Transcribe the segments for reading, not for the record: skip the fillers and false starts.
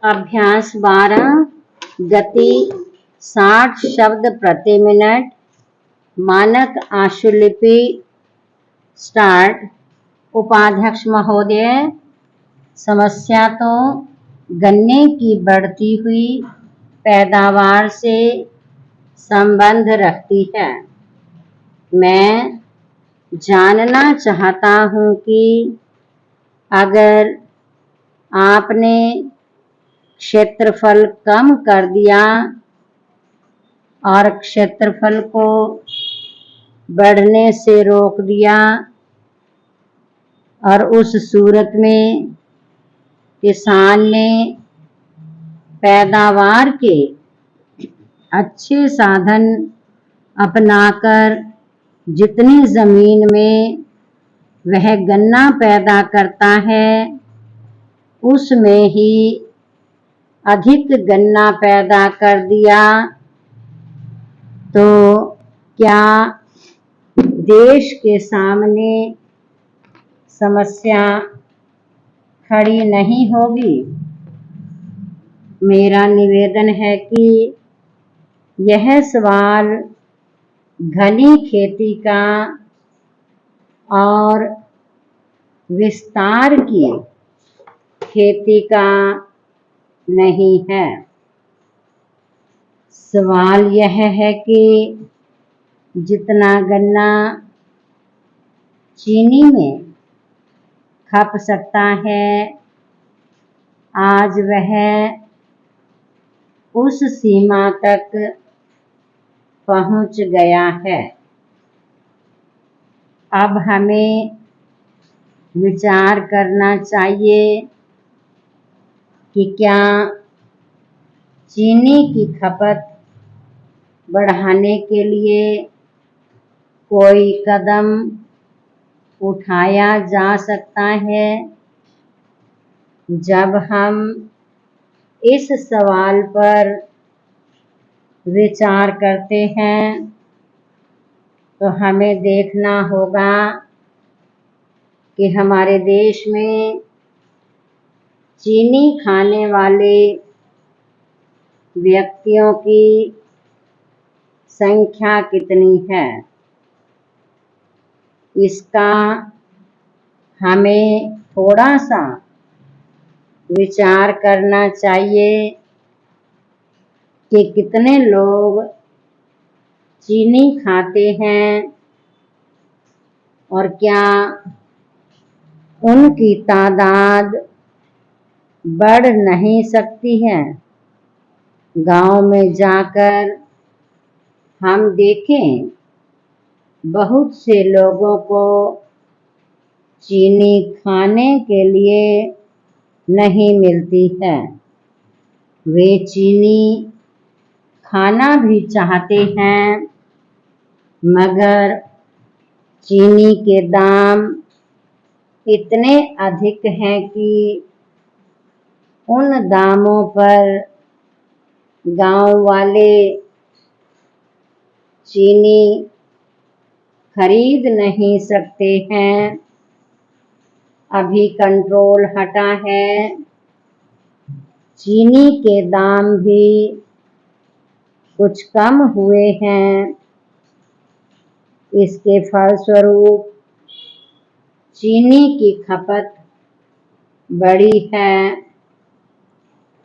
अभ्यास 12 गति 60 शब्द प्रति मिनट। मानक आशुलिपि स्टार्ट। उपाध्यक्ष महोदय, समस्या तो गन्ने की बढ़ती हुई पैदावार से संबंध रखती है। मैं जानना चाहता हूँ कि अगर आपने क्षेत्रफल कम कर दिया और क्षेत्रफल को बढ़ने से रोक दिया और उस सूरत में किसान ने पैदावार के अच्छे साधन अपनाकर जितनी जमीन में वह गन्ना पैदा करता है उसमें ही अधिक गन्ना पैदा कर दिया तो क्या देश के सामने समस्या खड़ी नहीं होगी? मेरा निवेदन है कि यह सवाल घनी खेती का और विस्तार की खेती का नहीं है। सवाल यह है कि जितना गन्ना चीनी में खप सकता है आज वह उस सीमा तक पहुंच गया है। अब हमें विचार करना चाहिए कि क्या चीनी की खपत बढ़ाने के लिए कोई कदम उठाया जा सकता है। जब हम इस सवाल पर विचार करते हैं तो हमें देखना होगा कि हमारे देश में चीनी खाने वाले व्यक्तियों की संख्या कितनी है। इसका हमें थोड़ा सा विचार करना चाहिए कि कितने लोग चीनी खाते हैं और क्या उनकी तादाद बढ़ नहीं सकती है। गांव में जाकर हम देखें बहुत से लोगों को चीनी खाने के लिए नहीं मिलती है। वे चीनी खाना भी चाहते हैं मगर चीनी के दाम इतने अधिक हैं कि उन दामों पर गांव वाले चीनी खरीद नहीं सकते हैं। अभी कंट्रोल हटा है, चीनी के दाम भी कुछ कम हुए हैं। इसके फलस्वरूप चीनी की खपत बढ़ी है।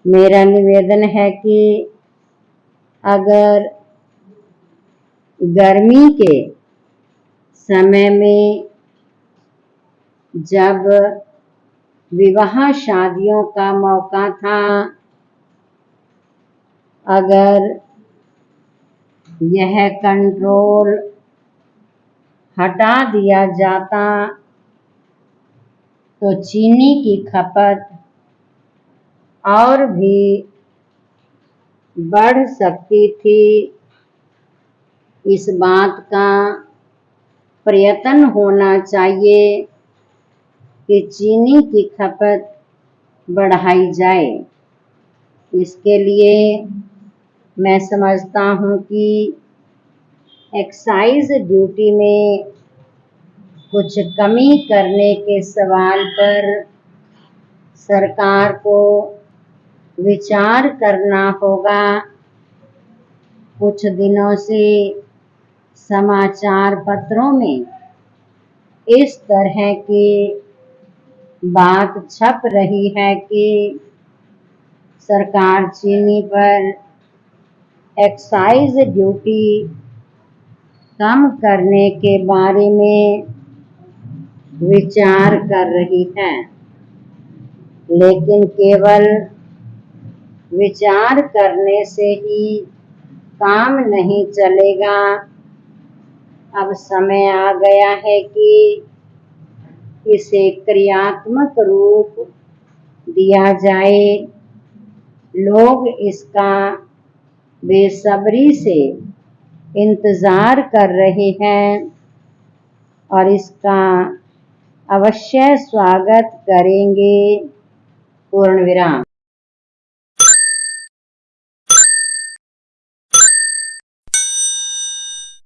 मेरा निवेदन है कि अगर गर्मी के समय में जब विवाह शादियों का मौका था, अगर यह कंट्रोल हटा दिया जाता तो चीनी की खपत और भी बढ़ सकती थी। इस बात का प्रयत्न होना चाहिए कि चीनी की खपत बढ़ाई जाए। इसके लिए मैं समझता हूँ कि एक्साइज ड्यूटी में कुछ कमी करने के सवाल पर सरकार को विचार करना होगा। कुछ दिनों से समाचार पत्रों में इस तरह की बात छप रही है कि सरकार चीनी पर एक्साइज ड्यूटी कम करने के बारे में विचार कर रही है, लेकिन केवल विचार करने से ही काम नहीं चलेगा। अब समय आ गया है कि इसे क्रियात्मक रूप दिया जाए। लोग इसका बेसब्री से इंतजार कर रहे हैं और इसका अवश्य स्वागत करेंगे। पूर्ण विराम।